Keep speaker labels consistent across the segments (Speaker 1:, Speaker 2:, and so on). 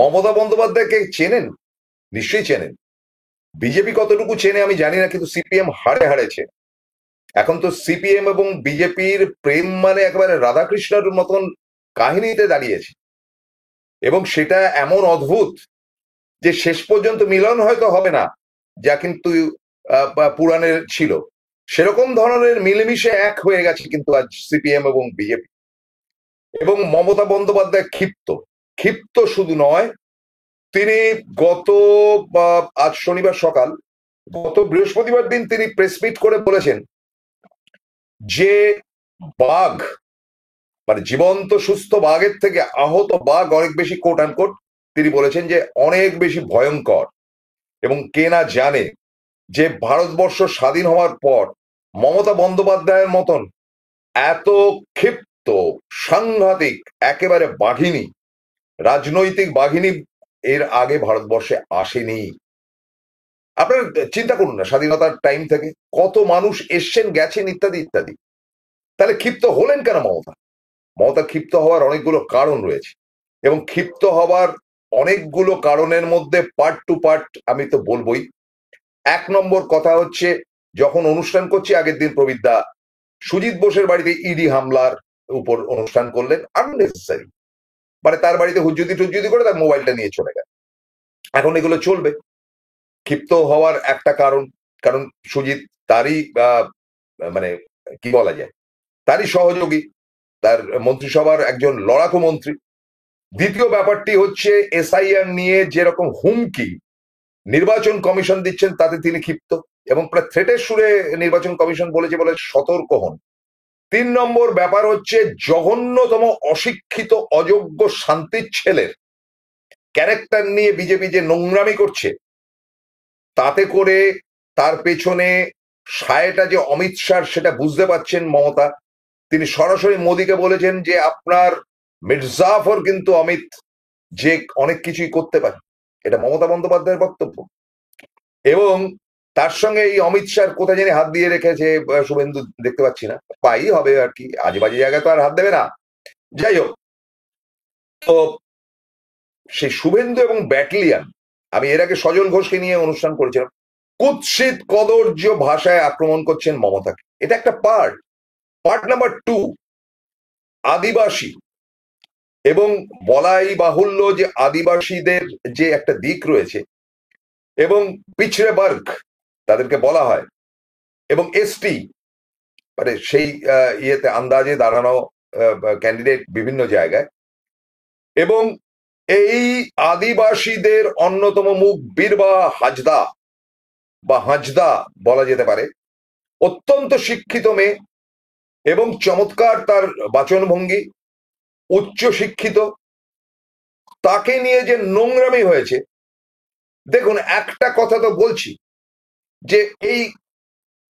Speaker 1: মমতা বন্দ্যোপাধ্যায়কে চেনেন? নিশ্চয়ই চেনেন। বিজেপি কতটুকু চেনে আমি জানি না, কিন্তু সিপিএম হাড়ে হাড়ে চেনে। এখন তো সিপিএম এবং বিজেপির প্রেম মানে একেবারে রাধাকৃষ্ণের মতন কাহিনীতে দাঁড়িয়েছে, এবং সেটা এমন অদ্ভুত যে শেষ পর্যন্ত মিলন হয়তো হবে না, যা কিন্তু পুরাণের ছিল। সেরকম ধরনের মিলেমিশে এক হয়ে গেছে কিন্তু আজ সিপিএম এবং বিজেপি। এবং মমতা বন্দ্যোপাধ্যায় ক্ষিপ্ত। ক্ষিপ্ত শুধু নয়, তিনি গত আজ শনিবার সকাল, গত বৃহস্পতিবার দিন তিনি প্রেস মিট করে বলেছেন যে বাঘ, মানে জীবন্ত সুস্থ বাঘের থেকে আহত বাঘ অনেক বেশি, কোট আনকোট, তিনি বলেছেন যে অনেক বেশি ভয়ঙ্কর। এবং কে না জানে যে ভারতবর্ষ স্বাধীন হওয়ার পর মমতা বন্দ্যোপাধ্যায়ের মতন এত ক্ষিপ্ত, সাংঘাতিক, একেবারে বাঘিনী, রাজনৈতিক বাঘিনী এর আগে ভারতবর্ষে আসেনি। আপনারা চিন্তা করুন না, স্বাধীনতার টাইম থেকে কত মানুষ এসছেন গেছেন ইত্যাদি ইত্যাদি। তাহলে ক্ষিপ্ত হলেন কেন মমতা? মমতা ক্ষিপ্ত হওয়ার অনেকগুলো কারণ রয়েছে, এবং ক্ষিপ্ত হওয়ার অনেকগুলো কারণের মধ্যে পার্ট টু পার্ট আমি তো বলবোই। এক নম্বর কথা হচ্ছে, যখন অনুষ্ঠান করছি আগের দিন প্রবীরদা সুজিত বোসের বাড়িতে ইডি হামলার উপর অনুষ্ঠান করলেন, আননেসেসারি। মানে তার বাড়িতে হুজ্জুতি টুজ্জুতি করে তার মোবাইলটা নিয়ে চলে গেল। এখন এগুলো চলবে। ক্ষিপ্ত হওয়ার একটা কারণ, কারণ সুজিত তারই মানে কি বলা যায়, তারই সহযোগী, তার মন্ত্রিসভার একজন লড়াকু মন্ত্রী। দ্বিতীয় ব্যাপারটি হচ্ছে এসআইআর নিয়ে যেরকম হুমকি নির্বাচন কমিশন দিচ্ছেন, তাতে তিনি ক্ষিপ্ত, এবং প্রায় থ্রেটের সুরে নির্বাচন কমিশন বলেছে বলে সতর্ক হন। তিন নম্বর ব্যাপার হচ্ছে, জঘন্যতম অশিক্ষিত অযোগ্য শান্তির ছেলের ক্যারেক্টার নিয়ে বিজেপি যে নোংরামি করছে, তাতে করে তার পেছনে সায়টা যে অমিত শাহ সেটা বুঝতে পারছেন মমতা। তিনি সরাসরি মোদীকে বলেছেন যে আপনার মির্জাফর কিন্তু অমিত যে অনেক কিছুই করতে পারে, এটা মমতা বন্দ্যোপাধ্যায়ের বক্তব্য। এবং তার সঙ্গে এই অমিত শাহ কোথায় জানি হাত দিয়ে রেখেছে শুভেন্দু, দেখতে পাচ্ছি না, পাই হবে আর কি, আজে বাজে জায়গায় তো আর হাত দেবে না। যাই হোক, তো সেই শুভেন্দু এবং ব্যাটালিয়ান, আমি এর আগে সজল ঘোষকে নিয়ে অনুষ্ঠান করেছিলাম, কুৎসিত কদর্য ভাষায় আক্রমণ করছেন মমতাকে। এটা একটা পার্ট। পার্ট নাম্বার টু, আদিবাসী, এবং বলাই বাহুল্য যে আদিবাসীদের যে একটা দিক রয়েছে, এবং পিছড়ে বর্গ তাদেরকে বলা হয়, এবং এসটি, মানে সেই ইয়েতে আন্দাজে দাঁড়ানো ক্যান্ডিডেট বিভিন্ন জায়গায়, এবং এই আদিবাসীদের অন্যতম মুখ বীরবা হাজদা বা হাজদা বলা যেতে পারে, অত্যন্ত শিক্ষিত মেয়ে এবং চমৎকার তার বাচনভঙ্গি, উচ্চ শিক্ষিত, তাকে নিয়ে যে নোংরামি হয়েছে। দেখুন, একটা কথা তো বলছি যে এই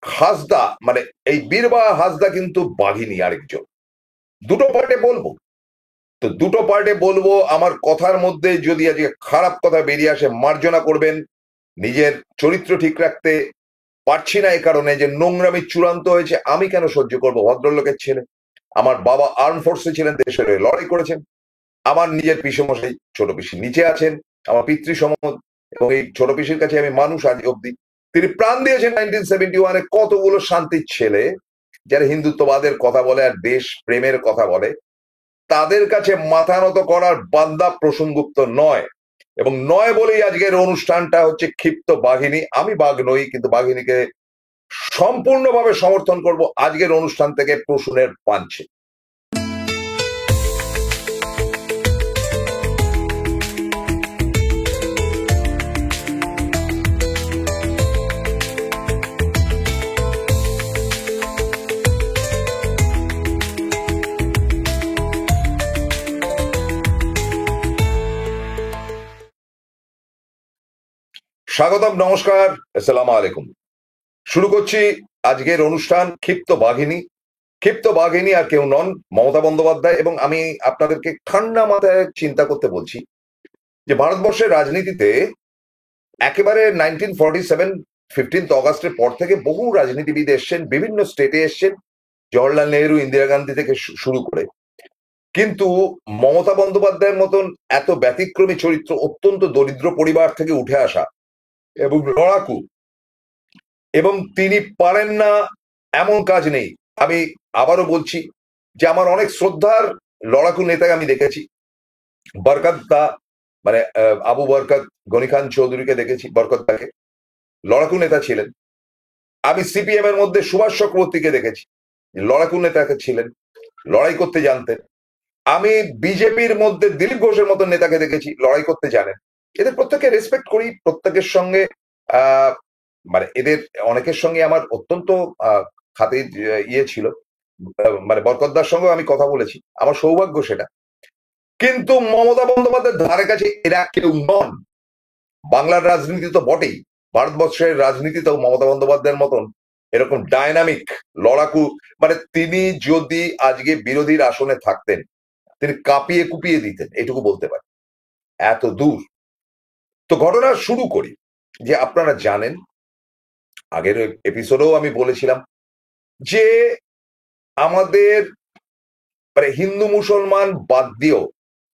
Speaker 1: হাসদা, মানে এই বীরবা হাসদা কিন্তু বাঘিনী আরেকজন। দুটো পার্টে বলবো, তো দুটো পার্টে বলবো। আমার কথার মধ্যে যদি আজকে খারাপ কথা বেরিয়ে আসে, মার্জনা করবেন। নিজের চরিত্র ঠিক রাখতে পারছি না এই কারণে যে নোংরামি চূড়ান্ত হয়েছে। আমি কেন সহ্য করবো? ভদ্রলোকের ছেলে, আমার বাবা আর্ম ফোর্সে ছিলেন, দেশের হয়ে লড়াই করেছেন। আমার নিজের পিসেমশাই ছোট পিসি নিচে আছেন, আমার পিতৃ সমদ, এবং এই ছোট পিসির কাছে আমি মানুষ আজ অব্দি। তিনি প্রাণ দিয়েছেন 1971-এ। কতগুলো শান্তির ছেলে যারা হিন্দুত্ববাদের কথা বলে আর দেশ প্রেমের কথা বলে, তাদের কাছে মাথা নত করার বান্দা প্রসূনগুপ্ত নয়। এবং নয় বলেই আজকের অনুষ্ঠানটা হচ্ছে ক্ষিপ্ত বাঘিনী। আমি বাঘ নই, কিন্তু বাঘিনীকে সম্পূর্ণভাবে সমর্থন করব আজকের অনুষ্ঠান থেকে প্রসূনের পাঞ্চে। স্বাগতম, নমস্কার, আসসালামু আলাইকুম। শুরু করছি আজকের অনুষ্ঠান ক্ষিপ্ত বাঘিনী। ক্ষিপ্ত বাঘিনী আর কেউ নন, মমতা বন্দ্যোপাধ্যায়। এবং আমি আপনাদেরকে ঠান্ডা মাথায় চিন্তা করতে বলছি যে ভারতবর্ষের রাজনীতিতে একেবারে 1947 15th অগাস্টের পর থেকে বহু রাজনীতিবিদ এসছেন, বিভিন্ন স্টেটে এসছেন, জওহরলাল নেহরু, ইন্দিরা গান্ধী থেকে শুরু করে। কিন্তু মমতা বন্দ্যোপাধ্যায়ের মতন এত ব্যতিক্রমী চরিত্র, অত্যন্ত দরিদ্র পরিবার থেকে উঠে আসা এবং লড়াকু, এবং তিনি পারেন না এমন কাজ নেই। আমি আবারও বলছি যে আমার অনেক শ্রদ্ধার লড়াকু নেতাকে আমি দেখেছি। বরকত দা, মানে আবু বরকত গনি খান চৌধুরীকে দেখেছি, বরকত দাকে, লড়াকু নেতা ছিলেন। আমি সিপিএম এর মধ্যে সুভাষ চক্রবর্তীকে দেখেছি, লড়াকু নেতাকে ছিলেন, লড়াই করতে জানতেন। আমি বিজেপির মধ্যে দিলীপ ঘোষের মতন নেতাকে দেখেছি, লড়াই করতে জানেন। এদের প্রত্যেককে রেসপেক্ট করি, প্রত্যেকের সঙ্গে আহ মানে এদের অনেকের সঙ্গে আমার অত্যন্ত খাতির ইয়ে ছিল। মানে বরকতদার সঙ্গে আমি কথা বলেছি, আমার সৌভাগ্য সেটা। কিন্তু মমতা বন্দ্যোপাধ্যায়ের ধারে কাছে এরা কেউ নন। বাংলার রাজনীতি তো বটেই, ভারতবর্ষের রাজনীতিতেও মমতা বন্দ্যোপাধ্যায়ের মতন এরকম ডায়নামিক লড়াকু, মানে তিনি যদি আজকে বিরোধীর আসনে থাকতেন, তিনি কাঁপিয়ে কুপিয়ে দিতেন, এটুকু বলতে পারি, এত দূর। তো ঘটনা শুরু করি। যে আপনারা জানেন, আগের এপিসোডেও আমি বলেছিলাম যে আমাদের মানে হিন্দু মুসলমান বাদ দিয়েও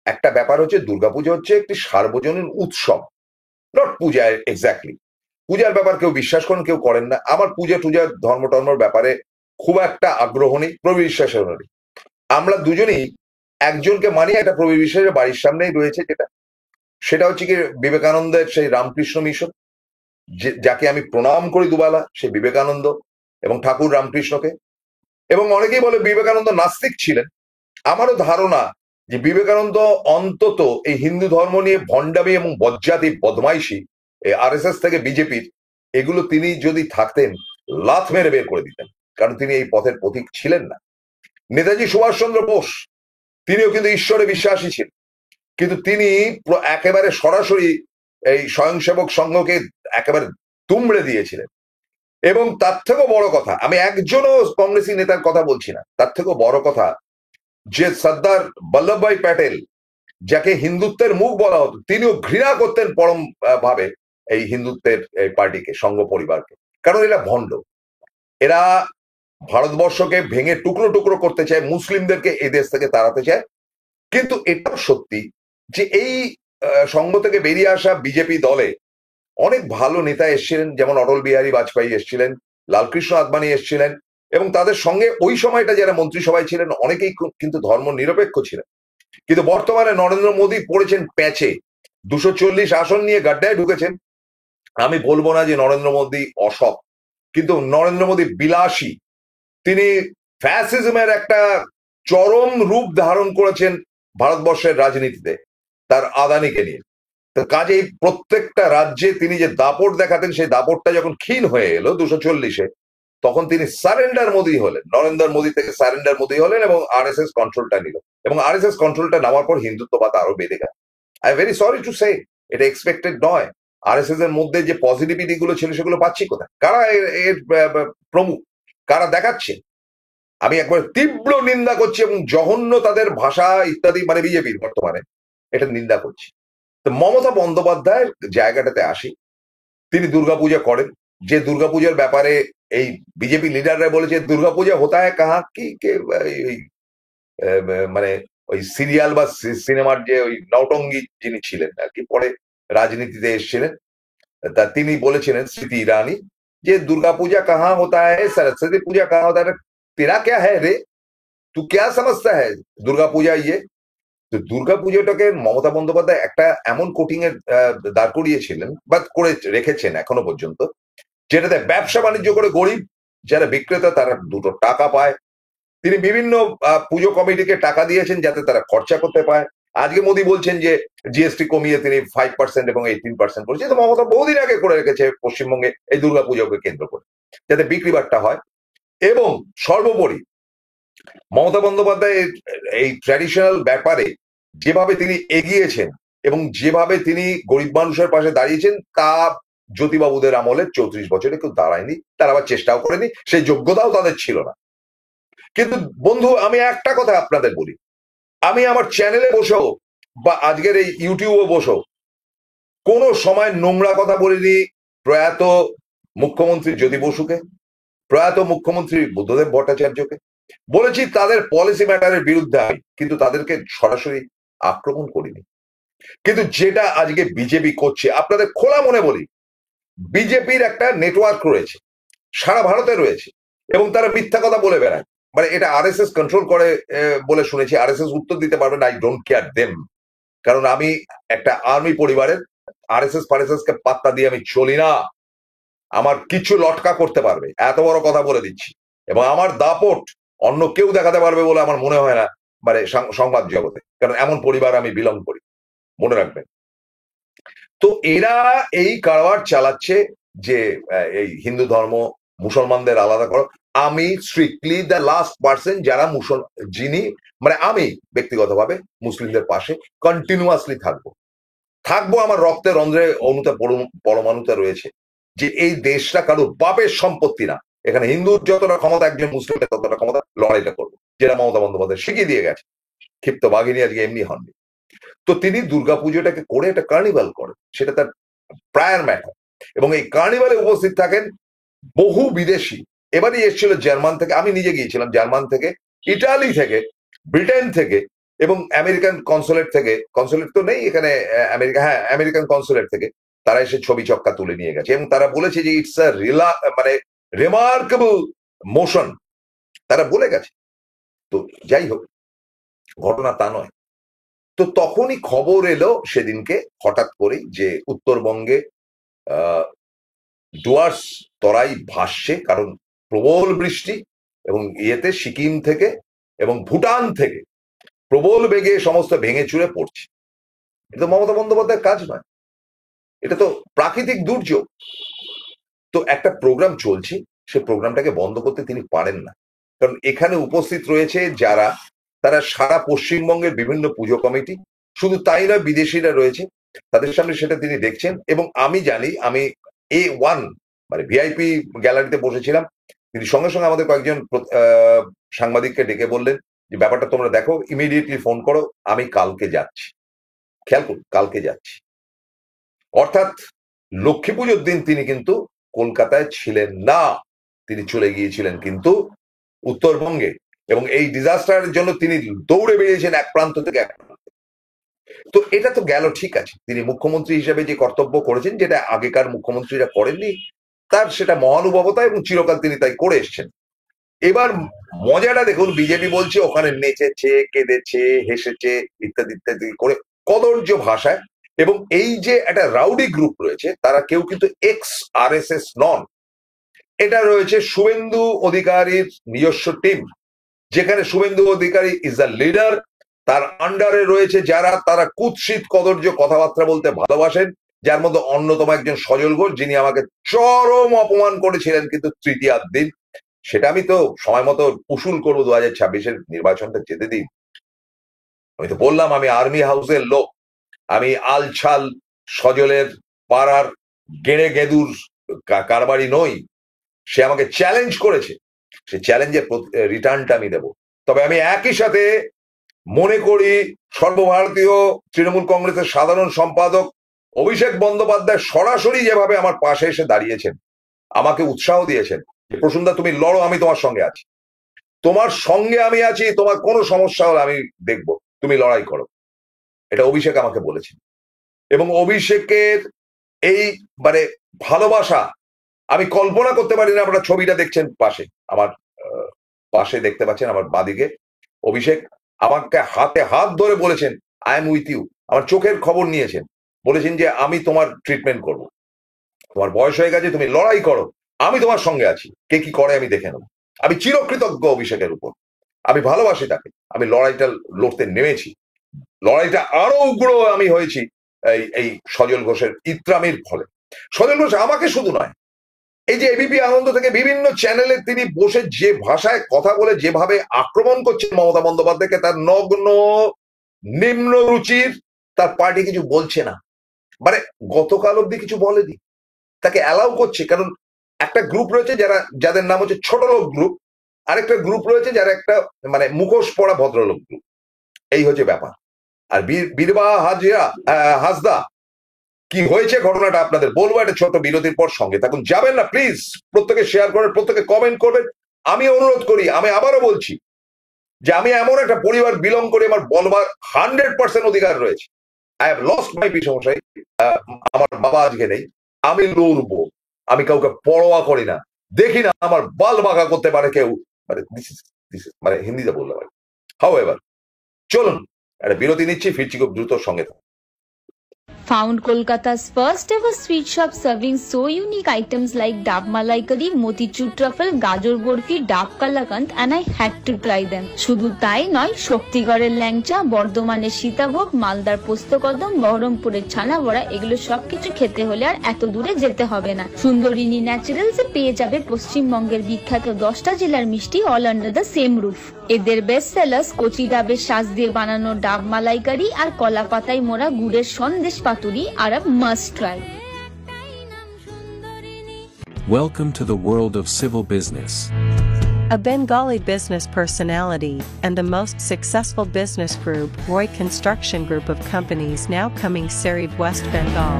Speaker 1: একটা ব্যাপার হচ্ছে, দুর্গাপুজো হচ্ছে একটি সার্বজনীন উৎসব, নট পূজা এক্স্যাক্টলি। পূজার ব্যাপার কেউ বিশ্বাস করেন, কেউ করেন না। আমার পূজা টুজার ধর্ম টর্মর ব্যাপারে খুব একটা আগ্রহ নেই, প্রবীর বিশ্বাসের নেই। আমরা দুজনেই একজনকে মানি, একটা প্রবীর বিশ্বাসের বাড়ির সামনেই রয়েছে, যেটা সেটা হচ্ছে কি বিবেকানন্দের সেই রামকৃষ্ণ মিশন, যাকে আমি প্রণাম করি দুবেলা, সেই বিবেকানন্দ এবং ঠাকুর রামকৃষ্ণকে। এবং অনেকেই বলে বিবেকানন্দ নাস্তিক ছিলেন। আমারও ধারণা যে বিবেকানন্দ অন্তত এই হিন্দু ধর্ম নিয়ে ভণ্ডামি এবং বজ্জাতি বদমাইশি, আরএসএস থেকে বিজেপির, এগুলো তিনি যদি থাকতেন লাথ মেরে বের করে দিতেন, কারণ তিনি এই পথের পথিক ছিলেন না। নেতাজি সুভাষচন্দ্র বোস, তিনিও কিন্তু ঈশ্বরে বিশ্বাসী ছিলেন, কিন্তু তিনি একেবারে সরাসরি এই স্বয়ংসেবক সংঘকে একেবারে দুমড়ে দিয়েছিলেন। এবং তার থেকেও বড় কথা, আমি একজনও কংগ্রেসী নেতার কথা বলছি না, তার থেকেও বড় কথা যে সর্দার বল্লভভাই প্যাটেল, যাকে হিন্দুত্বের মুখ বলা হতো, তিনিও ঘৃণা করতেন পরম ভাবে এই হিন্দুত্বের এই পার্টিকে, সংঘ পরিবারকে। কারণ এরা ভণ্ড, এরা ভারতবর্ষকে ভেঙে টুকরো টুকরো করতে চায়, মুসলিমদেরকে এই দেশ থেকে তাড়াতে চায়। কিন্তু এটাও সত্যি যে এই সংঘ থেকে বেরিয়ে আসা বিজেপি দলে অনেক ভালো নেতা এসেছিলেন, যেমন অটল বিহারী বাজপেয়ী এসেছিলেন, লালকৃষ্ণ আদবানি এসেছিলেন, এবং তাদের সঙ্গে ওই সময়টা যারা মন্ত্রিসভায় ছিলেন অনেকেই কিন্তু ধর্ম নিরপেক্ষ ছিলেন। কিন্তু বর্তমানে নরেন্দ্র মোদী পড়েছেন প্যাচে, 240 আসন নিয়ে গাড্ডায় ঢুকেছেন। আমি বলবো না যে নরেন্দ্র মোদী অসৎ, কিন্তু নরেন্দ্র মোদী বিলাসী। তিনি ফ্যাসিজমের একটা চরম রূপ ধারণ করেছেন ভারতবর্ষের রাজনীতিতে, তার আদানিকে নিয়ে। তো কাজেই প্রত্যেকটা রাজ্যে তিনি যে দাপট দেখাতেন, সেই দাপটটা যখন ক্ষীণ হয়ে এলো 240-এ, তখন তিনি সারেন্ডার মোদী হলেন, নরেন্দ্র মোদী থেকে সারেন্ডার মোদী হলেন, এবং আরএসএস কন্ট্রোলটা নিল। এবং আরএসএস কন্ট্রোলটা নেওয়ার পর হিন্দুত্ববাদ আরো বেড়ে গেল। I very sorry to say, এটা এক্সপেক্টেড নয়। আরএসএস এর মধ্যে যে পজিটিভিটি গুলো ছিল সেগুলো পাচ্ছি কোথায়? কারা এর প্রমুখ, কারা দেখাচ্ছে? আমি একবার তীব্র নিন্দা করছি এবং জঘন্য তাদের ভাষা ইত্যাদি, মানে বিজেপির বর্তমানে, এটা নিন্দা করছি। তো মমতা বন্দ্যোপাধ্যায়ের জায়গাটাতে আসি। তিনি দুর্গাপূজা করেন, যে দুর্গাপূজার ব্যাপারে এই বিজেপি লিডাররা বলেছে দুর্গাপূজা হতা হ্যায় কাহা কি কে, মানে ওই সিরিয়াল বা সিনেমার যে ওই নৌটঙ্গী যিনি ছিলেন আর কি, পরে রাজনীতিতে এসেছিলেন, তা তিনি বলেছিলেন, স্মৃতি ইরানি, যে দুর্গাপূজা কাহা হতা হ্যায়, সরস্বতী পূজা কাহা হতা হ্যায়, তেরা ক্যা হ্যায় রে, তু ক্যা সমঝতা হ্যায় দুর্গাপূজা ইয়ে। তো দুর্গাপুজোটাকে মমতা বন্দ্যোপাধ্যায় একটা এমন কোটিং এর দাঁড় করিয়েছিলেন বা করে রেখেছেন এখনো পর্যন্ত, যেটাতে ব্যবসা বাণিজ্য করে গরিব যারা বিক্রেতা তারা দুটো টাকা পায়। তিনি বিভিন্ন পুজো কমিটিকে টাকা দিয়েছেন যাতে তারা খরচা করতে পায়। আজকে মোদী বলছেন যে জিএসটি কমিয়ে তিনি 5% এবং 18% করেছে। তো মমতা বহুদিন আগে করে রেখেছে পশ্চিমবঙ্গে এই দুর্গাপুজোকে কেন্দ্র করে, যাতে বিক্রি বাট্টা হয়। এবং সর্বোপরি মমতা বন্দ্যোপাধ্যায় এই ট্র্যাডিশনাল ব্যাপারে যেভাবে তিনি এগিয়েছেন এবং যেভাবে তিনি গরিব মানুষের পাশে দাঁড়িয়েছেন, তা জ্যোতিবাবুদের আমলে 34 বছরে কেউ দাঁড়ায়নি, তারা আবার চেষ্টাও করেনি, সেই যোগ্যতাও তাদের ছিল না। কিন্তু বন্ধু, আমি একটা কথা আপনাদের বলি, আমি আমার চ্যানেলে বসেও বা আজকের এই ইউটিউবে বসেও কোনো সময় নোংরা কথা বলিনি প্রয়াত মুখ্যমন্ত্রী জ্যোতি বসুকে, প্রয়াত মুখ্যমন্ত্রী বুদ্ধদেব ভট্টাচার্যকে, বলেছি তাদের পলিসি ম্যাটারের বিরুদ্ধে আমি, কিন্তু তাদেরকে সরাসরি আক্রমণ করিনি। কিন্তু যেটা আজকে বিজেপি করছে, আপনাদের খোলা মনে বলি, বিজেপির একটা নেটওয়ার্ক রয়েছে, সারা ভারতে রয়েছে, এবং তারা মিথ্যা কথা বলে বেড়ায়। মানে এটা আরএসএস কন্ট্রোল করে বলে শুনেছি। আরএসএস উত্তর দিতে পারবে না, আই ডোন্ট কেয়ার দেম, কারণ আমি একটা আর্মি পরিবারের, আরএসএস ফারএসএস কে পাত্তা দিয়ে আমি চলি না। আমার কিছু লটকা করতে পারবে, এত বড় কথা বলে দিচ্ছি, এবং আমার দাপট অন্য কেউ দেখাতে পারবে বলে আমার মনে হয় না, মানে সংবাদ জগতে, কারণ এমন পরিবার আমি বিলং করি, মনে রাখবেন। তো এরা এই কারবার চালাচ্ছে যে এই হিন্দু ধর্ম মুসলমানদের আলাদা করো। আমি স্ট্রিক্টলি দ্য লাস্ট পার্সন যারা যিনি, মানে আমি ব্যক্তিগতভাবে মুসলিমদের পাশে কন্টিনিউয়াসলি থাকবো। আমার রক্তে রন্ধ্রে অনুতে পরমাণুতে রয়েছে যে এই দেশটা কারো বাপের সম্পত্তি না। এখানে হিন্দুর যতটা ক্ষমতা, একজন মুসলিমের ততটা ক্ষমতা, লড়াইটা করবো, যেটা মমতা বন্দ্যোপাধ্যায় শিখিয়ে দিয়ে গেছে। ক্ষিপ্ত বাঘিনী আজকে এমনি হননি। তো তিনি দুর্গাপুজোটাকে করে একটা কার্নিভাল করেন, সেটা তার প্রায়ার ম্যাটার, এবং এই কার্নিভালে উপস্থিত থাকেন বহু বিদেশি। এবারই এসেছিল জার্মান থেকে, আমি নিজে গিয়েছিলাম, জার্মান থেকে, ইটালি থেকে, ব্রিটেন থেকে, এবং আমেরিকান কনসুলেট থেকে। কনসুলেট তো নেই এখানে আমেরিকা, হ্যাঁ আমেরিকান কনসুলেট থেকে তারা এসে ছবি চক্কা তুলে নিয়ে গেছে, এবং তারা বলেছে যে ইটস আ মানে রিমার্কেবল মোশন, তারা বলে গেছে। তো যাই হোক, ঘটনা তা নয়। তো তখনই খবর এলো সেদিনকে হঠাৎ করেই যে উত্তরবঙ্গে ডুয়ার্স তরাই ভাসছে, কারণ প্রবল বৃষ্টি, এবং ইয়েতে সিকিম থেকে এবং ভুটান থেকে প্রবল বেগে সমস্ত ভেঙে চুরে পড়ছে। এটা তো মমতা বন্দ্যোপাধ্যায়ের কাজ নয়, এটা তো প্রাকৃতিক দুর্যোগ। তো একটা প্রোগ্রাম চলছে, সে প্রোগ্রামটাকে বন্ধ করতে তিনি পারেন না, কারণ এখানে উপস্থিত রয়েছে যারা, তারা সারা পশ্চিমবঙ্গের বিভিন্ন পুজো কমিটি, শুধু তাই নয় বিদেশিরা রয়েছে, তাদের সামনে সেটা তিনি দেখছেন। এবং আমি জানি, আমি A1 মানে ভিআইপি গ্যালারিতে বসেছিলাম, তিনি সঙ্গে সঙ্গে আমাদের কয়েকজন সাংবাদিককে ডেকে বললেন যে ব্যাপারটা তোমরা দেখো, ইমিডিয়েটলি ফোন করো, আমি কালকে যাচ্ছি। খেয়াল করুন, কালকে যাচ্ছি, অর্থাৎ লক্ষ্মী পুজোর দিন তিনি কিন্তু কলকাতায় ছিলেন না, তিনি চলে গিয়েছিলেন কিন্তু উত্তরবঙ্গে, এবং এই ডিজাস্টারের জন্য তিনি দৌড়ে বেরিয়েছেন এক প্রান্ত থেকে এক প্রান্ত। তো এটা তো গেল, ঠিক আছে, তিনি মুখ্যমন্ত্রী হিসেবে যে কর্তব্য করেছেন, যেটা আগেকার মুখ্যমন্ত্রীরা করেননি, তার সেটা মহানুভবতা, এবং চিরকাল তিনি তাই করে এসছেন। এবার মজাটা দেখুন, বিজেপি বলছে ওখানে নেচেছে, কেঁদেছে, হেসেছে, ইত্যাদি ইত্যাদি করে কদর্য ভাষায়। এবং এই যে একটা রাউডি গ্রুপ রয়েছে, তারা কেউ কিন্তু এক্স আরএসএস নন, এটা রয়েছে শুভেন্দু অধিকারীর নিজস্ব টিম, যেখানে Suvendu Adhikari is the leader. তার আন্ডারে রয়েছে যারা, তারা কুৎসিত কদর্য কথাবার্তা বলতে ভালোবাসেন, যার মধ্যে অন্যতম একজন সজল ঘোষ, যিনি আমাকে চরম অপমান করেছিলেন কিন্তু তৃতীয়ার দিন। সেটা আমি তো সময় মতো উসুল করবো, 2026-এর নির্বাচনটা যেতে দিন। আমি তো বললাম আমি আর্মি হাউসের লোক, আমি আলছাল সজলের পাড়ার গেড়ে গেদুর কারবারি নই। সে আমাকে চ্যালেঞ্জ করেছে, সে চ্যালেঞ্জের রিটার্নটা আমি দেবো। তবে আমি একই সাথে মনে করি সর্বভারতীয় তৃণমূল কংগ্রেসের সাধারণ সম্পাদক অভিষেক বন্দ্যোপাধ্যায় সরাসরি যেভাবে আমার পাশে এসে দাঁড়িয়েছেন, আমাকে উৎসাহ দিয়েছেন যে প্রসূনদা তুমি লড়ো, আমি তোমার সঙ্গে আছি, তোমার সঙ্গে আমি আছি, তোমার কোনো সমস্যা হলে আমি দেখব, তুমি লড়াই করো, এটা অভিষেক আমাকে বলেছেন। এবং অভিষেকের এই মানে ভালোবাসা আমি কল্পনা করতে পারি না। আপনারা ছবিটা দেখছেন পাশে, আমার পাশে দেখতে পাচ্ছেন আমার বাদিকে, অভিষেক আমাকে হাতে হাত ধরে বলেছেন আই এম উইথ ইউ, আমার চোখের খবর নিয়েছেন, বলেছেন যে আমি তোমার ট্রিটমেন্ট করব, তোমার বয়স হয়ে গেছে, তুমি লড়াই করো, আমি তোমার সঙ্গে আছি, কে কি করে আমি দেখে নেব। আমি চিরকৃতজ্ঞ অভিষেকের উপর, আমি ভালোবাসি তাকে, আমি লড়াইটা লড়তে নেমেছি, লড়াইটা আরো উগ্র আমি হয়েছি এই সজল ঘোষের ইত্রামির ফলে। সজল ঘোষ আমাকে শুধু নয়, এই যে এবিপি আনন্দ থেকে বিভিন্ন চ্যানেলে তিনি বসে যে ভাষায় কথা বলে যেভাবে আক্রমণ করছেন মমতা বন্দ্যোপাধ্যায়কে, তার নগ্ন নিম্ন রুচির, তার পার্টি কিছু বলছে না, মানে গতকাল অব্দি কিছু বলেনি, তাকে অ্যালাউ করছে। কারণ একটা গ্রুপ রয়েছে যারা, যাদের নাম হচ্ছে ছোট লোক গ্রুপ, আরেকটা গ্রুপ রয়েছে যারা একটা মানে মুখোশ পড়া ভদ্রলোক গ্রুপ, এই হচ্ছে ব্যাপার। আর বীরবাহা হাসদা কি হয়েছে ঘটনাটা আপনাদের বলবো একটা ছোট বিরতির পর, সঙ্গে থাকুন, যাবেন না প্লিজ, প্রত্যেকে শেয়ার করেন, প্রত্যেকে কমেন্ট করবেন, আমি অনুরোধ করি, আমি আবারও বলছি যে আমি এমন একটা পরিবার বিলং করি, আমার বলবার 100% অধিকার রয়েছে। আই হ্যাভ লস্ট মাই পিসমশাই, আমার বাবা আজকে নেই, আমি লড়বো, আমি কাউকে পরোয়া করি না, দেখি না আমার বাল বাঁকা করতে পারে কেউ, মানে মানে হিন্দিতে বলতে পারে। হাউ এভার, চলুন একটা বিরতি নিচ্ছি, ফিরছি খুব দ্রুত, সঙ্গে থাকুন।
Speaker 2: Found Kolkata's first ever sweet shop serving so unique items like Dab Malai Curry, Motichur Truffle, Gajor Borfi, Dab Kalakand, and I had to try them. শুধু তাই নয়, শক্তিগড়ের ল্যাংচা, বর্ধমানের সীতাভোগ, মালদার পোস্তকদম, বহরমপুরের ছানা বড়া, এগুলো সবকিছু খেতে হলে আর এত দূরে যেতে হবে না। সুন্দরিনী ন্যাচারালসে পেয়ে যাবে পশ্চিমবঙ্গের বিখ্যাত 10টা জেলার মিষ্টি all under the same roof. এদের বেস্ট সেলার্স কচি ডাবের শাঁস দিয়ে বানানো ডাব মালাইকারি আর কলা পাতায় মোড়া গুড়ের সন্দেশ পাতুরি আর a must try.
Speaker 3: Welcome to the world of civil business.
Speaker 4: A Bengali business personality and the most successful business group, Roy Construction Group of companies now coming Sarib, West Bengal.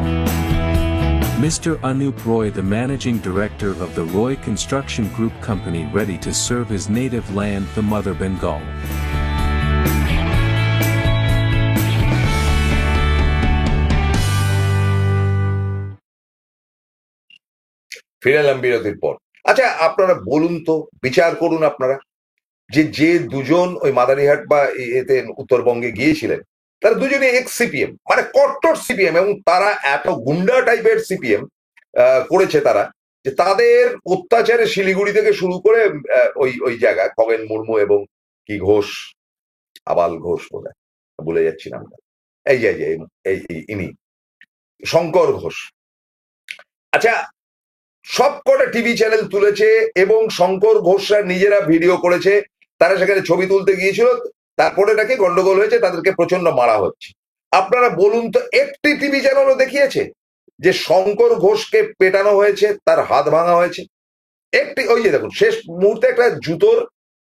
Speaker 3: Mr. Anup Roy, the managing director of the Roy Construction Group company, ready to serve his native land, the mother Bengal.
Speaker 1: ফিরে এলাম বিরতির পর। আচ্ছা, আপনারা বলুন তো, বিচার করুন আপনারা, যে যে দুজন ওই মাদারিহাট বা এতে উত্তরবঙ্গে গিয়েছিলেন, তারা দুজনে এক্স সিপিএম, মানে কট্টর সিপিএম, এবং তারা এত গুন্ডা টাইপের সিপিএম করেছে তারা, যে তাদের অত্যাচারে শিলিগুড়ি থেকে শুরু করে ওই ওই জায়গায় খগেন মুর্মু এবং কি ঘোষ, আবাল ঘোষ বলে ভুলে যাচ্ছি নামটা, এই যে এই ইনি শঙ্কর ঘোষ। আচ্ছা, সব কটা টিভি চ্যানেল তুলেছে এবং শঙ্কর ঘোষরা নিজেরা ভিডিও করেছে, তারা সেখানে ছবি তুলতে গিয়েছিল, তারপরে নাকি গন্ডগোল হয়েছে, তাদেরকে প্রচন্ড মারা হচ্ছে। আপনারা বলুন তো, একটি টিভি চ্যানেলও দেখিয়েছে যে শঙ্কর ঘোষকে পেটানো হয়েছে, তার হাত ভাঙা হয়েছে? একটি, ওই যে দেখুন শেষ মুহূর্তে একটা জুতোর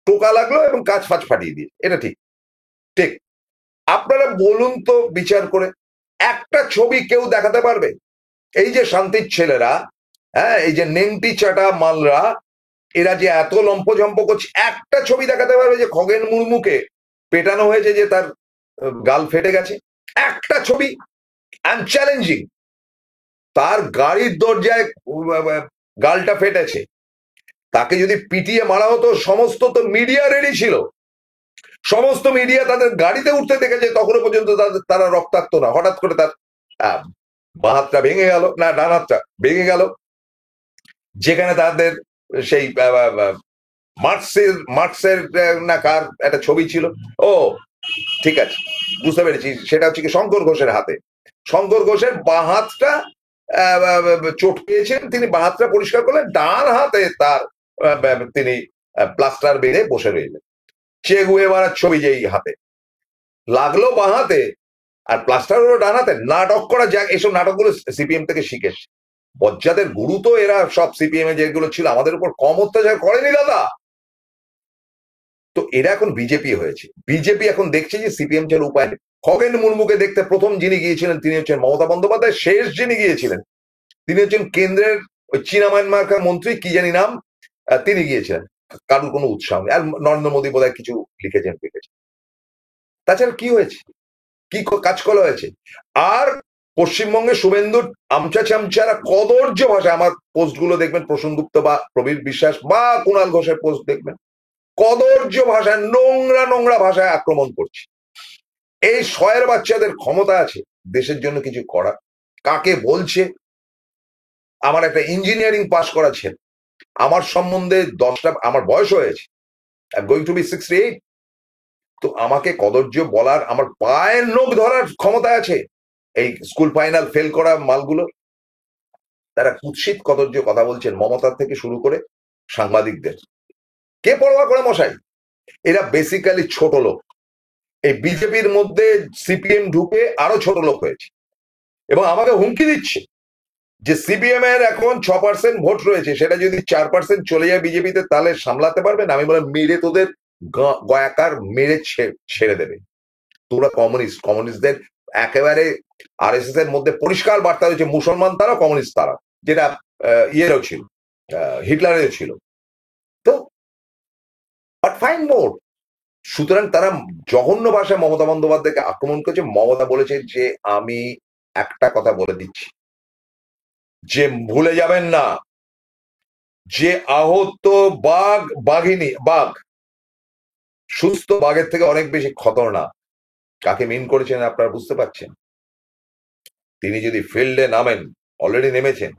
Speaker 1: টোকা লাগলো এবং কাঁচ ফাঁচ ফাটিয়ে দিয়ে, এটা ঠিক ঠিক। আপনারা বলুন তো বিচার করে, একটা ছবি কেউ দেখাতে পারবে? এই যে শান্তির ছেলেরা, হ্যাঁ, এই যে নেংটি চাটা মালরা, এরা যে এত লম্পঝম্প করছে, একটা ছবি দেখাতে পারবে যে খগেন মুর্মুকে পেটানো হয়েছে, যে তার গাল ফেটে গেছে? একটা ছবি? I am challenging. তার গাড়ির দরজায় গালটা ফেটেছে, তাকে যদি পিটিয়ে মারা হতো, সমস্ত তো মিডিয়া রেডি ছিল, সমস্ত মিডিয়া তাদের গাড়িতে উঠতে দেখেছে, তখনও পর্যন্ত তারা রক্তাক্ত না, হঠাৎ করে তার বাঁ হাতটা ভেঙে গেল, না ডান হাতটা ভেঙে গেল, যেখানে তাদের সেই মার্কসের না কার একটা ছবি ছিল। ও ঠিক আছে, বুঝতে পেরেছি, সেটা হচ্ছে কি শঙ্কর ঘোষের হাতে। শঙ্কর ঘোষের বাঁ হাতটা চোট পেয়েছেন, তিনি বাঁ হাতটা পরিষ্কার করলেন, ডান হাতে তার তিনি প্লাস্টার বেঁধে বসে রইলেন। চে গুয়েভারার ছবি যেই হাতে লাগলো বাঁ হাতে, আর প্লাস্টার হলো ডান হাতে। নাটক করা যাক, এসব নাটকগুলো সিপিএম থেকে শিখেছে। বজ্জাদের গুরু তো এরা সব, সিপিএম এ যেগুলো ছিল আমাদের উপর কম অত্যাচার করেনি দাদা। তো এরা এখন বিজেপি হয়েছে, বিজেপি এখন দেখছে যে সিপিএম ছাড়া উপায় নেই। খগেন মুর্মুকে দেখতে প্রথম যিনি গিয়েছিলেন তিনি হচ্ছেন মমতা বন্দ্যোপাধ্যায়, শেষ যিনি গিয়েছিলেন তিনি হচ্ছেন কেন্দ্রের ওই চীনা মায়ানমার মন্ত্রী, কি জানি নাম, তিনি গিয়েছিলেন, কারোর কোনো উৎসাহ নেই। আর নরেন্দ্র মোদী বোধহয় কিছু লিখেছেন। তাছাড়া কি হয়েছে, কি কাজ করা হয়েছে? আর পশ্চিমবঙ্গে শুভেন্দুর আমচা চামচারা কদর্য ভাষায়, আমার পোস্ট গুলো দেখবেন, প্রসূন গুপ্ত বা প্রবীর বিশ্বাস বা কুণাল ঘোষের পোস্ট দেখবেন, কদর্য ভাষায়, নোংরা নোংরা ভাষায় আক্রমণ করছে। এই শয়ের বাচ্চাদের ক্ষমতা আছে দেশের জন্য কিছু করা? কাকে বলছে? আমার একটা ইঞ্জিনিয়ারিং পাস করা ছেলে, আমার সম্বন্ধে 10টা, আমার বয়স হয়েছে, গোয়িং টু বি 68, তো আমাকে কদর্য বলার, আমার পায়ের নখ ধরার ক্ষমতা আছে এই স্কুল ফাইনাল ফেল করা মালগুলো? তারা কুৎসিত কদর্য কথা বলছেন, মমতা থেকে শুরু করে সাংবাদিকদের। কে পরোয়া করে মশাই? এরা বেসিক্যালি ছোট লোক। এই বিজেপির মধ্যে সিপিএম ঢুকে আরো ছোট লোক হয়েছে, এবং আমাকে হুমকি দিচ্ছে যে সিপিএম এর এখন 6% ভোট রয়েছে, সেটা যদি 4% চলে যায় বিজেপিতে, তাহলে সামলাতে পারবেন? আমি বলে, মেরে তোদের গয়াকার মেরে ছেড়ে দেবে। তোরা কমিউনিস্টদের একেবারে আরএসএস এর মধ্যে পরিষ্কার বার্তা রয়েছে, মুসলমান তারা, কমিউনিস্ট তারা, যেটা ইয়েরও ছিল, হিটলারেরও ছিল। তো ফাইন মোড। সুতরাং তারা জঘন্য ভাষায় মমতা বন্দ্যোপাধ্যায়কে আক্রমণ করেছে। মমতা বলেছে যে আমি একটা কথা বলে দিচ্ছি, যে ভুলে যাবেন না যে আহত বাঘ সুস্থ বাঘের থেকে অনেক বেশি খতরনাক। কাকে মিন করেছেন আপনারা বুঝতে পারছেন? তিনি যদি ফিল্ডে নামেন, অলরেডি নেমেছেন,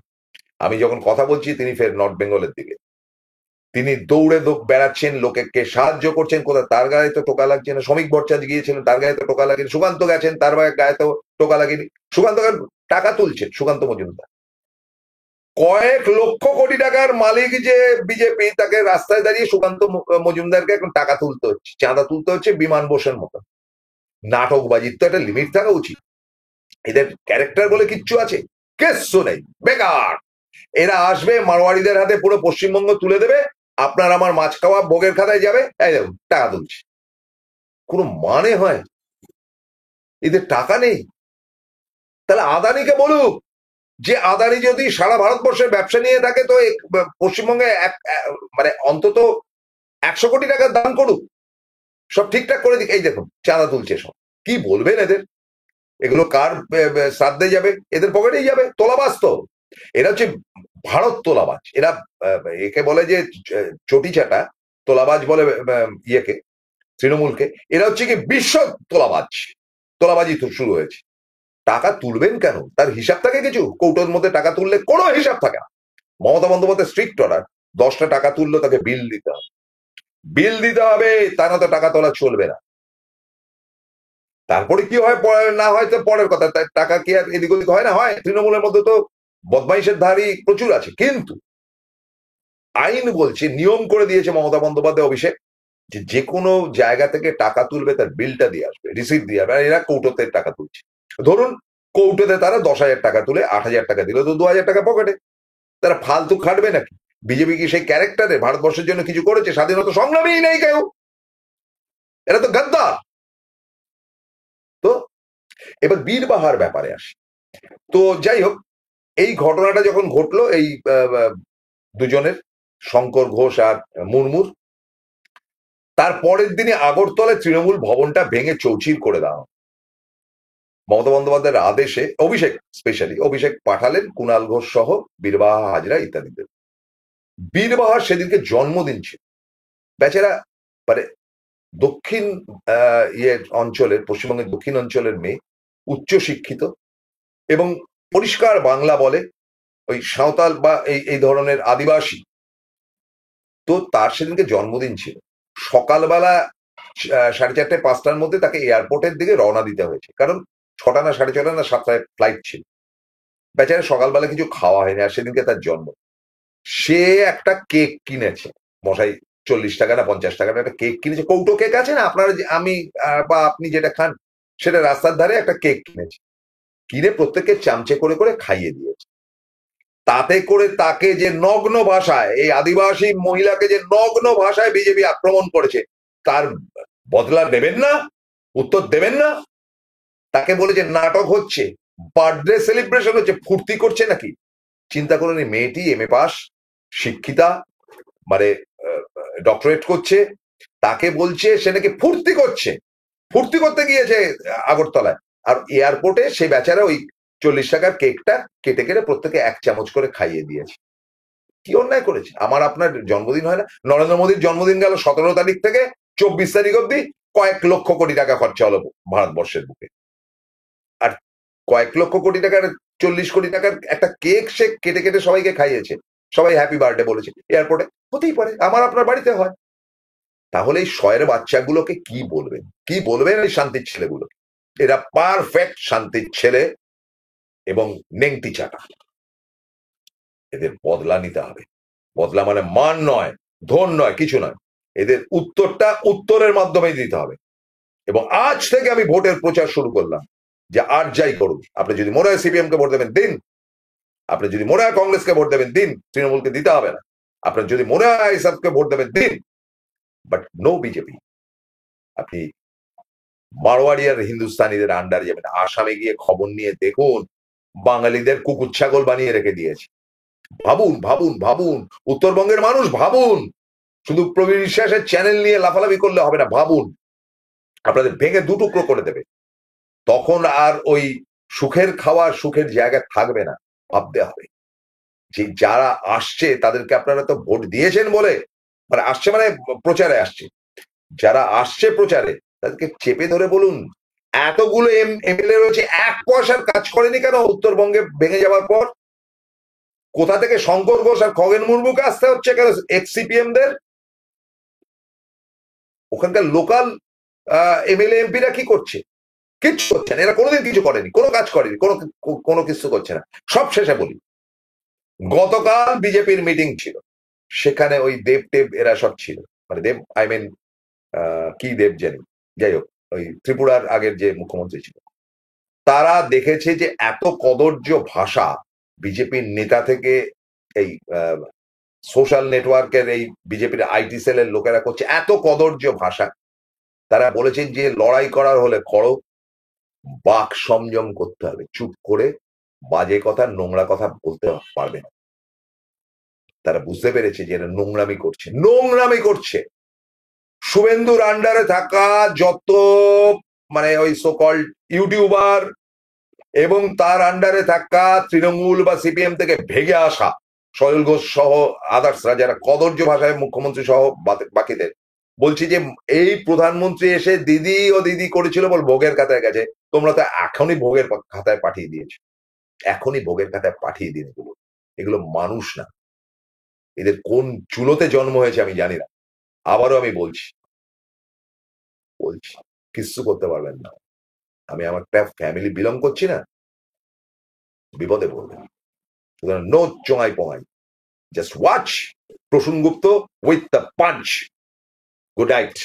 Speaker 1: আমি যখন কথা বলছি তিনি ফের নর্থ বেঙ্গলের দিকে, তিনি দৌড়ে বেড়াচ্ছেন, লোকেকে সাহায্য করছেন। কোথায় তার গায়ে তো টোকা লাগছে না। শ্রমিক ভট্টাচার্য গিয়েছিলেন, তার গায়ে তো টোকা লাগেনি। সুকান্ত গেছেন, তার গায়ে তো টোকা লাগেনি। সুকান্ত টাকা তুলছেন, সুকান্ত মজুমদার কয়েক লক্ষ কোটি টাকার মালিক যে বিজেপি, তাকে রাস্তায় দাঁড়িয়ে সুকান্ত মজুমদারকে এখন টাকা তুলতে হচ্ছে, চাঁদা তুলতে হচ্ছে বিমান বোসের মতো। নাটকবাজির তো একটা লিমিট থাকা উচিত। এদের ক্যারেক্টার বলে কিচ্ছু আছে? কিচ্ছু নেই, বেকার। এরা আসবে, মারোয়ারিদের হাতে পুরো পশ্চিমবঙ্গ তুলে দেবে, আপনার আমার মাছ খাওয়া ভোগের খাতায় যাবে, এই দেখুন টাকা তুলছে। কোনো মানে হয়? এদের টাকা নেই। তাহলে আদানিকে বলুক যে আদানি যদি সারা ভারতবর্ষের ব্যবসা নিয়ে থাকে তো পশ্চিমবঙ্গে মানে অন্তত 100 কোটি টাকা দান করুক, সব ঠিকঠাক করে দিক। এই দেখুন চাঁদা তুলছে সব। কি বলবেন এদের? এগুলো কার শ্রাদ্ধে যাবে? এদের পকেটেই যাবে। তোলাবাজ তো এরা হচ্ছে, ভারত তোলাবাজ এরা। একে বলে যে চটি চাটা তোলাবাজ বলে ইয়েকে, তৃণমূলকে। এরা হচ্ছে কি বিশ্ব তোলাবাজ। তোলাবাজি তো শুরু হয়েছে। টাকা তুলবেন কেন? তার হিসাব থাকে কিছু? কৌটোর মধ্যে টাকা তুললে কোনো হিসাব থাকে না। মমতা বন্দ্যোপাধ্যায় স্ট্রিক্ট অর্ডার, 10টা টাকা তুললো তাকে বিল দিতে হবে। বিল দিতে হবে, তা না তো টাকা তোলা চলবে না। তারপরে কি হয় না হয় তো পরের কথা। টাকা কি আর এদিক ওদিক হয় না? হয়। তৃণমূলের মধ্যে তো বদমাইশের ধারী প্রচুর আছে, কিন্তু আইন বলছে, নিয়ম করে দিয়েছে মমতা বন্দ্যোপাধ্যায়, অভিষেক, যে কোনো জায়গা থেকে টাকা তুলবে তার বিলটা দিয়ে আসবে, রিসিপ্ট দিয়ে আসবে। আর এরা কৌটোতে টাকা তুলছে। ধরুন কৌটোতে তারা 10,000 টাকা তুলে 8,000 টাকা দিল, তো 2,000 টাকা পকেটে। তারা ফালতু খাটবে নাকি? বিজেপি কি সেই ক্যারেক্টারে ভারতবর্ষের জন্য কিছু করেছে? স্বাধীনতা সংগ্রামী নেই কেউ। এরা তো গাদ্দার। তো এবার বীরবাহার ব্যাপারে আসি। তো যাই হোক, এই ঘটনাটা যখন ঘটলো এই দুজনের, শঙ্কর ঘোষ আর মুর্মুর, তার পরের দিনে আগরতলায় তৃণমূল ভবনটা ভেঙে চৌচির করে দেওয়া। মমতা বন্দ্যোপাধ্যায়ের আদেশে অভিষেক পাঠালেন কুণাল ঘোষ সহ বীরবাহা হাজরা ইত্যাদিদের। বীরবাহার সেদিনকে জন্মদিন ছিল। বেচারা মানে দক্ষিণ অঞ্চলের, পশ্চিমবঙ্গের দক্ষিণ অঞ্চলের মেয়ে, উচ্চ শিক্ষিত এবং পরিষ্কার বাংলা বলে, ওই সাঁওতাল বা এই ধরনের আদিবাসী। তো তার সেদিনকে জন্মদিন ছিল। সকালবেলা 4:30 5টার মধ্যে তাকে এয়ারপোর্টের দিকে রওনা দিতে হয়েছে, কারণ 6টা না 6:30 না 7টায় ফ্লাইট ছিল। বেচারা সকালবেলা কিছু খাওয়া হয়নি, আর সেদিনকে তার জন্ম। সে একটা কেক কিনেছে, মশাই 40 টাকা না 50 টাকার একটা কেক কিনেছে। কৌটো কেক আছে না আপনার, আমি বা আপনি যেটা খান, সেটা রাস্তার ধারে একটা কেক কিনেছে। কিনে প্রত্যেককে চামচে করে করে খাইয়ে দিয়েছে। তাতে করে তাকে যে নগ্ন ভাষায়, এই আদিবাসী মহিলাকে যে নগ্ন ভাষায় বিজেপি আক্রমণ করেছে, তার বদলা দেবেন না? উত্তর দেবেন না? তাকে বলেছে নাটক হচ্ছে, বার্থডে সেলিব্রেশন হচ্ছে, ফুর্তি করছে নাকি? চিন্তা করুন, এই মেয়েটি MA পাস, শিক্ষিতা, মানে ডক্টরেট করছে, তাকে বলছে সে নাকি ফুর্তি করছে। ফুর্তি করতে গিয়েছে আগরতলায়, আর এয়ারপোর্টে সে বেচারা ওই 40 টাকার কেকটা কেটে কেটে প্রত্যেকে 1 চামচ করে খাইয়ে দিয়েছে। কি অন্যায় করেছে? আমার আপনার জন্মদিন হয় না? নরেন্দ্র মোদীর জন্মদিন গেল 17 তারিখ থেকে 24 তারিখ অব্দি কয়েক লক্ষ কোটি টাকা খরচা হলো ভারতবর্ষের বুকে। আর কয়েক লক্ষ কোটি টাকার 40 কোটি টাকার একটা কেক সে কেটে কেটে সবাইকে খাইয়েছে। সবাই হ্যাপি বার্থডে বলেছে এয়ারপোর্টে। হতেই পারে, আমার আপনার বাড়িতে হয়। তাহলে এই শয়ের বাচ্চাগুলোকে কি বলবেন? কি বলবেন এই শান্তির ছেলেগুলোকে? এরা পারফেক্ট শান্তির ছেলে এবং নেংটি চাটা। এদের বদলা নিতে হবে। বদলা মানে মান নয়, ধন নয়, কিছু নয়। এদের উত্তরটা উত্তরের মাধ্যমেই দিতে হবে। এবং আজ থেকে আমি ভোটের প্রচার শুরু করলাম, যে আর যাই করুন, আপনি যদি মনে হয় CPM কে ভোট দেবেন দিন, আপনি যদি মনে হয় কংগ্রেসকে ভোট দেবেন দিন, তৃণমূলকে দিতে হবে না। আপনার যদি মনে হয় ইসাবকে ভোট দেবেন দিন, বাট নো বিজেপি। আপনি মারোয়াড়ি আর হিন্দুস্তানিদের আন্ডারে যাবেন। আসামে গিয়ে খবর নিয়ে দেখুন, বাঙালিদের কুকুর ছাগল বানিয়ে রেখে দিয়েছে। ভাবুন ভাবুন ভাবুন, উত্তরবঙ্গের মানুষ ভাবুন, শুধু প্রবীর বিশ্বাসের চ্যানেল নিয়ে লাফালাফি করলে হবে না, ভাবুন আপনাদের ভেঙে দুটুকরো করে দেবে, তখন আর ওই সুখের খাওয়া সুখের জায়গা থাকবে না। ভাবতে হবে যে যারা আসছে তাদেরকে আপনারা তো ভোট দিয়েছেন বলে, মানে আসছে মানে প্রচারে আসছে, যারা আসছে প্রচারে তাদেরকে চেপে ধরে বলুন এতগুলো এমএলএ রয়েছে, এক পয়সার কাজ করেনি কেন উত্তরবঙ্গে ভেঙে যাওয়ার পর? কোথা থেকে শঙ্কর ঘোষ আর খগেন মুর্মুকে আসতে হচ্ছে কেন এক্স সিপিএম দের? ওখানকার লোকাল এমএলএ এমপিরা কি করছে? কিচ্ছু করছে না, এরা কোনোদিন কিছু করেনি, কোনো কাজ করেনি, কোনো কিছু করছে না। সব শেষে বলি, গতকাল বিজেপির মিটিং ছিল, সেখানে ওই দেব টেব এরা সব ছিল, মানে দেব আই মিন কি দেব জানি, যাই হোক ওই ত্রিপুরার আগের যে মুখ্যমন্ত্রী ছিল, তারা দেখেছে যে এত কদর্য ভাষা বিজেপির নেতা থেকে এই সোশ্যাল নেটওয়ার্কের এই বিজেপির আইটি সেলের লোকেরা করছে, এত কদর্য ভাষা। তারা বলেছেন যে লড়াই করার হলে করো, বাক সংযম করতে হবে, চুপ করে বাজে কথা নোংরা কথা বলতে পারবে না। তারা বুঝতে পেরেছে যে এরা নোংরামি করছে, নোংরামি করছে। শুভেন্দুর আন্ডারে থাকা যত মানে ওই সোকল ইউটিউবার এবং তার আন্ডারে থাকা তৃণমূল বা সিপিএম থেকে ভেগে আসা সয়ল ঘোষ সহ আদার্সরা যারা কদর্য ভাষায় মুখ্যমন্ত্রী সহ বাকিদের বলছি যে এই প্রধানমন্ত্রী এসে দিদি ও দিদি করেছিল বল ভোগের খাতায় গেছে, তোমরা তো এখনই ভোগের খাতায় পাঠিয়ে দিয়েছো, এখনই ভোগের খাতায় পাঠিয়ে দিন। এগুলো এগুলো মানুষ না, এদের কোন চুলোতে জন্ম হয়েছে আমি জানি না। আবারও আমি বলছি কিচ্ছু করতে পারবেন না। আমি আমার একটা ফ্যামিলি বিলং করছি না, বিপদে পড়বেন। সুতরাং নো চোঙাই পোঙাই, just watch Prasun Gupta with the punch. Good night.